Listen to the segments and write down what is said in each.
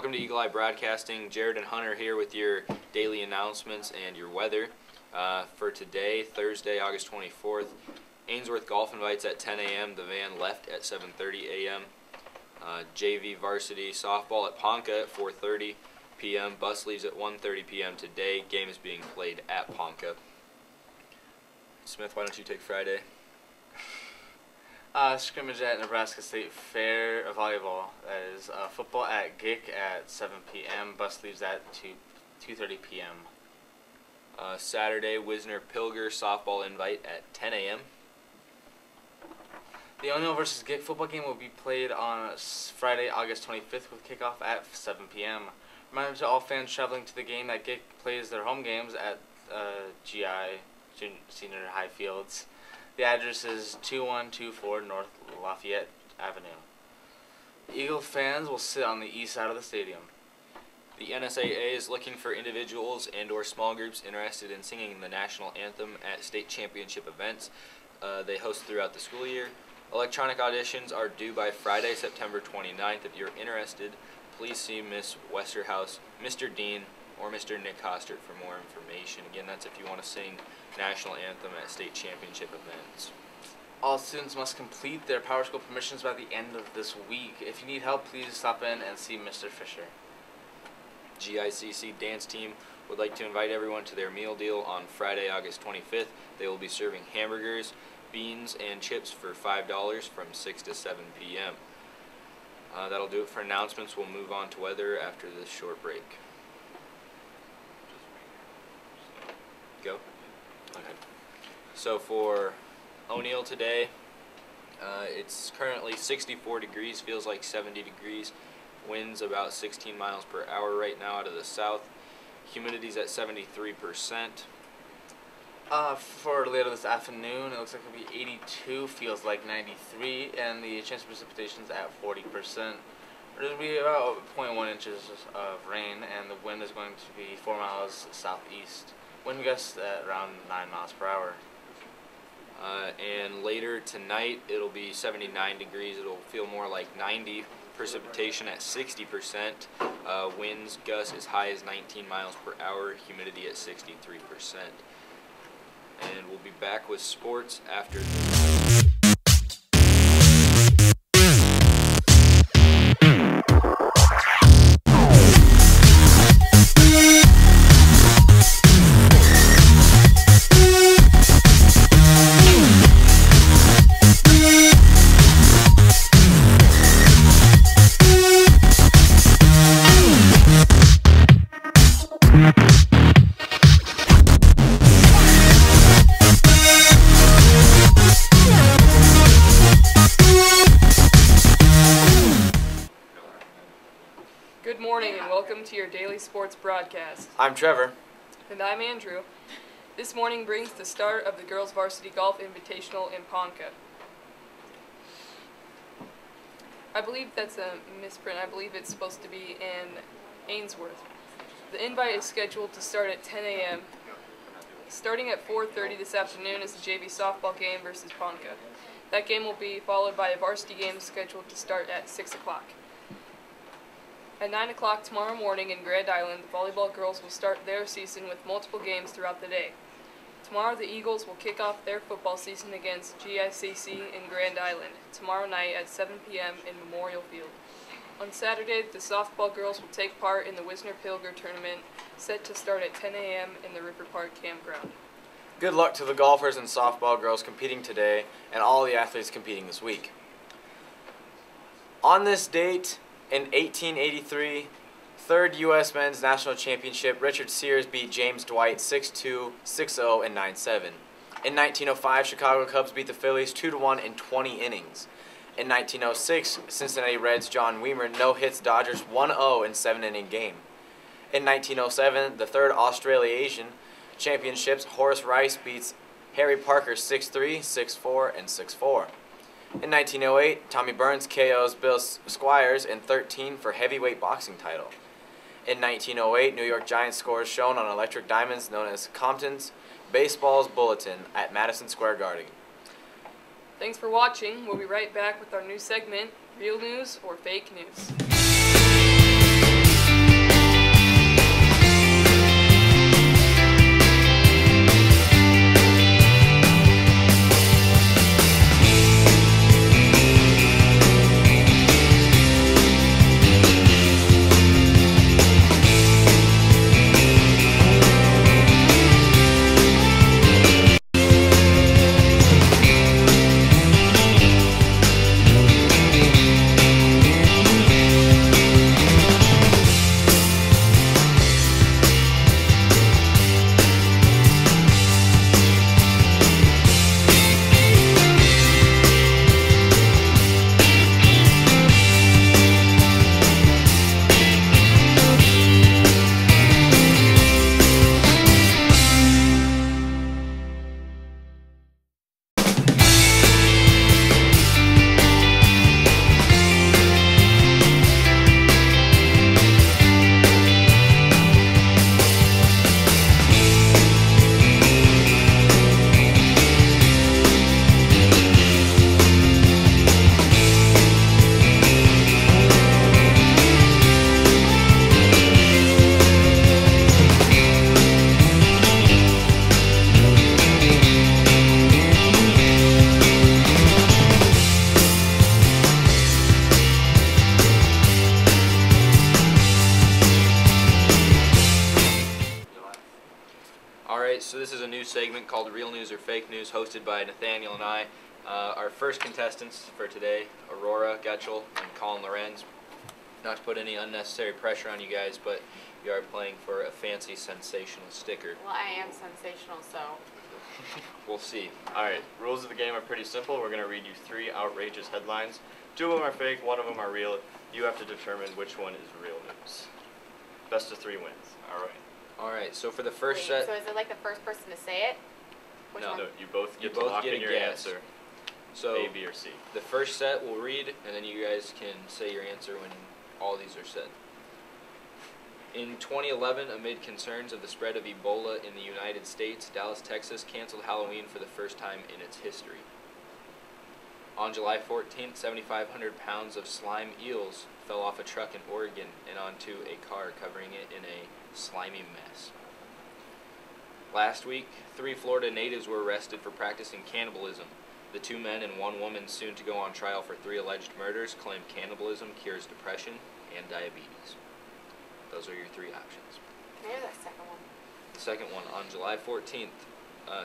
Welcome to Eagle Eye Broadcasting. Jared and Hunter here with your daily announcements and your weather. For today, Thursday, August 24th, Ainsworth Golf invites at 10 a.m. The van left at 7:30 a.m. JV varsity softball at Ponca at 4:30 p.m. Bus leaves at 1:30 p.m. today. Game is being played at Ponca. Smith, why don't you take Friday? Scrimmage at Nebraska State Fair, volleyball. That is football at GIC at 7 p.m. Bus leaves at 2:30 p.m. Saturday, Wisner Pilger softball invite at 10 a.m. The O'Neill versus GIC football game will be played on Friday, August 25th with kickoff at 7 p.m. Reminder to all fans traveling to the game that GIC plays their home games at GI, Senior High Fields. The address is 2124 North Lafayette Avenue. Eagle fans will sit on the east side of the stadium. The NSAA is looking for individuals and/or small groups interested in singing the national anthem at state championship events. They host throughout the school year. Electronic auditions are due by Friday, September 29th. If you're interested, please see Miss Westerhouse, Mr. Dean, or Mr. Nick Hostert for more information. Again, that's if you want to sing national anthem at state championship events. All students must complete their Power School permissions by the end of this week. If you need help, please stop in and see Mr. Fisher. GICC dance team would like to invite everyone to their meal deal on Friday, August 25th. They will be serving hamburgers, beans, and chips for $5 from 6 to 7 p.m. That'll do it for announcements. We'll move on to weather after this short break. Go. Okay. So for O'Neill today, it's currently 64 degrees, feels like 70 degrees. Winds about 16 miles per hour right now out of the south. Humidity's at 73%. For later this afternoon, it looks like it'll be 82, feels like 93, and the chance of precipitation's at 40%. There'll be about 0.1 inches of rain, and the wind is going to be 4 miles southeast. Wind gusts at around 9 miles per hour. And later tonight, it'll be 79 degrees. It'll feel more like 90. Precipitation at 60%. Winds gusts as high as 19 miles per hour. Humidity at 63%. And we'll be back with sports after this. Good morning and welcome to your daily sports broadcast. I'm Trevor. And I'm Andrew. This morning brings the start of the Girls Varsity Golf Invitational in Ponca. I believe that's a misprint. I believe it's supposed to be in Ainsworth. The invite is scheduled to start at 10 a.m. Starting at 4:30 this afternoon is the JV softball game versus Ponca. That game will be followed by a varsity game scheduled to start at 6 o'clock. At 9 o'clock tomorrow morning in Grand Island, the volleyball girls will start their season with multiple games throughout the day. Tomorrow the Eagles will kick off their football season against GICC in Grand Island, tomorrow night at 7 p.m. in Memorial Field. On Saturday, the softball girls will take part in the Wisner Pilger tournament, set to start at 10 a.m. in the River Park campground. Good luck to the golfers and softball girls competing today and all the athletes competing this week. On this date, in 1883, third U.S. Men's National Championship, Richard Sears beat James Dwight 6-2, 6-0, and 9-7. In 1905, Chicago Cubs beat the Phillies 2-1 in 20 innings. In 1906, Cincinnati Reds' John Weimer no-hits Dodgers 1-0 in 7-inning game. In 1907, the third Australasian Championships, Horace Rice beats Harry Parker 6-3, 6-4, and 6-4. In 1908, Tommy Burns KOs Bill Squires in 13 for heavyweight boxing title. In 1908, New York Giants scores shown on electric diamonds known as Compton's Baseball's Bulletin at Madison Square Garden. Thanks for watching. We'll be right back with our new segment, Real News or Fake News. segment called Real News or Fake News, hosted by Nathaniel and I. Our first contestants for today, Aurora Getchell and Colin Lorenz. Not to put any unnecessary pressure on you guys, but you are playing for a fancy, sensational sticker. Well, I am sensational, so. We'll see. Alright, rules of the game are pretty simple. We're going to read you 3 outrageous headlines. 2 of them are fake, 1 of them are real. You have to determine which one is real news. Best of 3 wins. Alright. Alright, so for the first Wait, set, so is it like the first person to say it? Which No. one? No, you both You get to both lock get in a your guess. answer. so A, B, or C. the first set we'll read, and then you guys can say your answer when all these are said. In 2011, amid concerns of the spread of Ebola in the United States, Dallas, Texas canceled Halloween for the first time in its history. On July 14th, 7,500 pounds of slime eels fell off a truck in Oregon and onto a car, covering it in a slimy mess. Last week, 3 Florida natives were arrested for practicing cannibalism. The 2 men and 1 woman, soon to go on trial for 3 alleged murders, claim cannibalism cures depression and diabetes. Those are your 3 options. Can I hear that second one? The second one, on July 14th,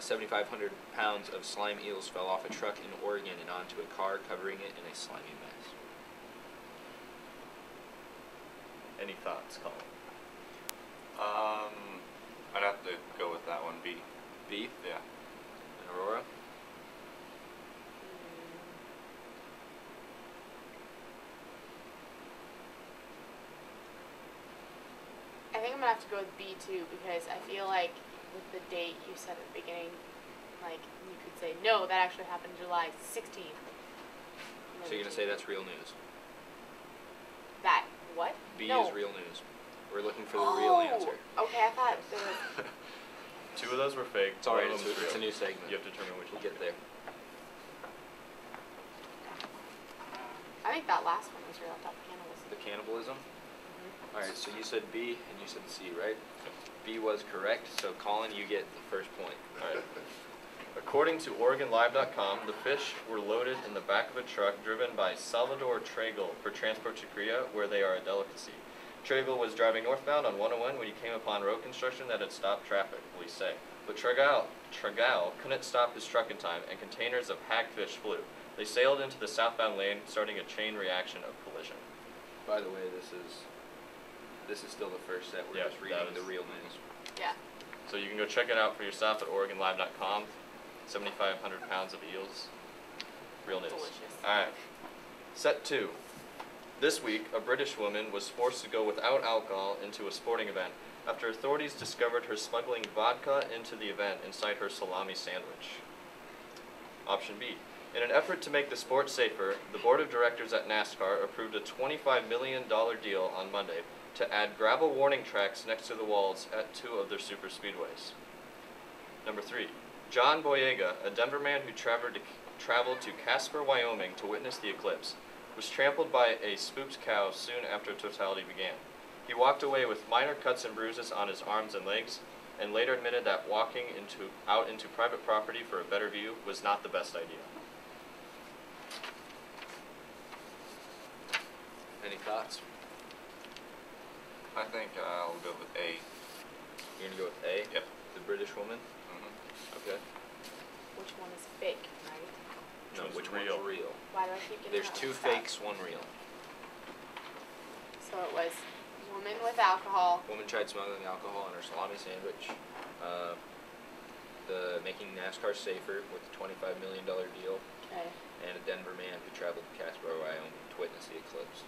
7,500 pounds of slime eels fell off a truck in Oregon and onto a car, covering it in a slimy mess. Any thoughts, Colin? I'd have to go with that one, B. B, Yeah. and Aurora? I think I'm gonna have to go with B too, because I feel like with the date you said at the beginning, like you could say no, that actually happened July 16th. So you're going to say that's real news. That what? B no. is real news. We're looking for the real answer. Okay, I thought there was. 2 of those were fake. It's alright, one of them it's is a real. new segment. You have to determine which We'll one. get there. I think that last one was real. I thought cannibalism. The cannibalism? Alright, so you said B and you said C, right? B was correct, so Colin, you get the first point. Alright. According to OregonLive.com, the fish were loaded in the back of a truck driven by Salvador Tragle for transport to Korea, where they are a delicacy. Tragle was driving northbound on 101 when he came upon road construction that had stopped traffic, police say. But Tragal couldn't stop his truck in time, and containers of hagfish flew. They sailed into the southbound lane, starting a chain reaction of collision. By the way, this is still the first set. We're Yeah, just that reading the is- real news. Yeah. So you can go check it out for yourself at OregonLive.com. 7,500 pounds of eels. Real news. Delicious. Alright. Set 2. This week, a British woman was forced to go without alcohol into a sporting event after authorities discovered her smuggling vodka into the event inside her salami sandwich. Option B. In an effort to make the sport safer, the board of directors at NASCAR approved a $25 million deal on Monday to add gravel warning tracks next to the walls at 2 of their super speedways. Number 3. John Boyega, a Denver man who traveled to Casper, Wyoming to witness the eclipse, was trampled by a spooked cow soon after totality began. He walked away with minor cuts and bruises on his arms and legs, and later admitted that walking out into private property for a better view was not the best idea. Any thoughts? I think I'll go with A. You're gonna go with A? Yep. The British woman? Mm-hmm. Okay. Which one is fake, right? No, Which which one's one's real? real? Why do I keep getting There's that 2 mixed up? fakes, 1 real. So it was woman with alcohol. Woman tried smuggling alcohol in her salami sandwich. The making NASCAR safer with the $25 million deal, Okay. and a Denver man who traveled to Casper, Wyoming to witness the eclipse.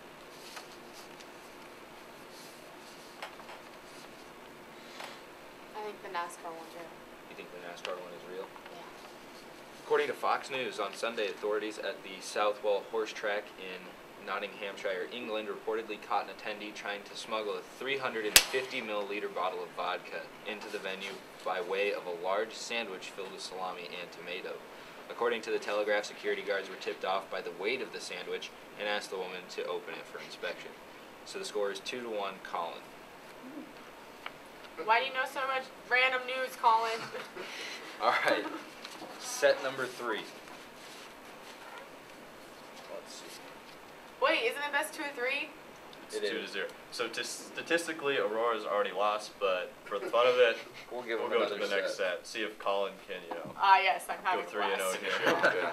I think the NASCAR one's real. You think the NASCAR one is real? Yeah. According to Fox News, on Sunday, authorities at the Southwell Horse Track in Nottinghamshire, England, reportedly caught an attendee trying to smuggle a 350 milliliter bottle of vodka into the venue by way of a large sandwich filled with salami and tomato. According to the Telegraph, security guards were tipped off by the weight of the sandwich and asked the woman to open it for inspection. So the score is 2-1, Colin. Why do you know so much random news, Colin? All right, set number 3. Let's see. Wait, isn't it best 2 or 3? It's It 2-0. So statistically, Aurora's already lost, but for the fun of it, We'll give we'll them go to another the next set. See if Colin can, Yes, I'm go having 3-0 class. here.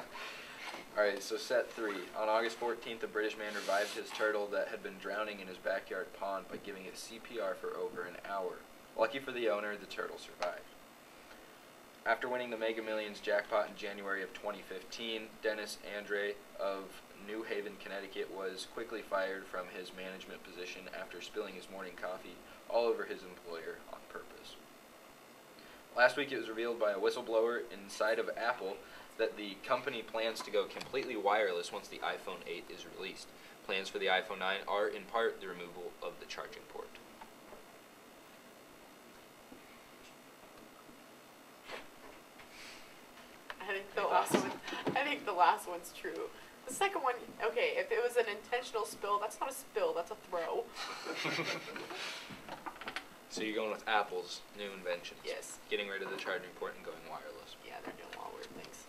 Alright, so set 3. On August 14th, a British man revived his turtle that had been drowning in his backyard pond by giving it CPR for over an hour. Lucky for the owner, the turtle survived. After winning the Mega Millions jackpot in January of 2015, Dennis Andre of New Haven, Connecticut was quickly fired from his management position after spilling his morning coffee all over his employer on purpose. Last week it was revealed by a whistleblower inside of Apple that the company plans to go completely wireless once the iPhone 8 is released. Plans for the iPhone 9 are in part the removal of the charging port. I think the last one's true. The second one, okay, if it was an intentional spill, that's not a spill, that's a throw. So you're going with Apple's new inventions. Yes. Getting rid of the charging port and going wireless. Yeah, they're doing a lot of weird things.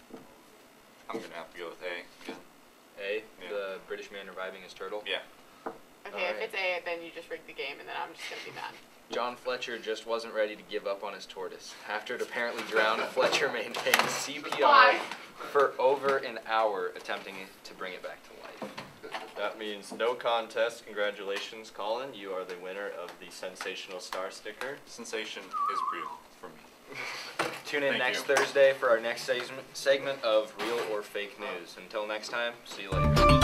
I'm gonna have to go with A. A, Yeah. the British man reviving his turtle. Yeah. Okay, if Alright. it's A, then you just rigged the game, and then I'm just gonna be mad. John Fletcher just wasn't ready to give up on his tortoise. After it apparently drowned, Fletcher maintained CPR Why? for over an hour, attempting to bring it back to life. That means no contest. Congratulations, Colin. You are the winner of the Sensational Star sticker. Sensation is real for me. Tune in Thank next you. Thursday for our next segment of Real or Fake News. Until next time, see you later.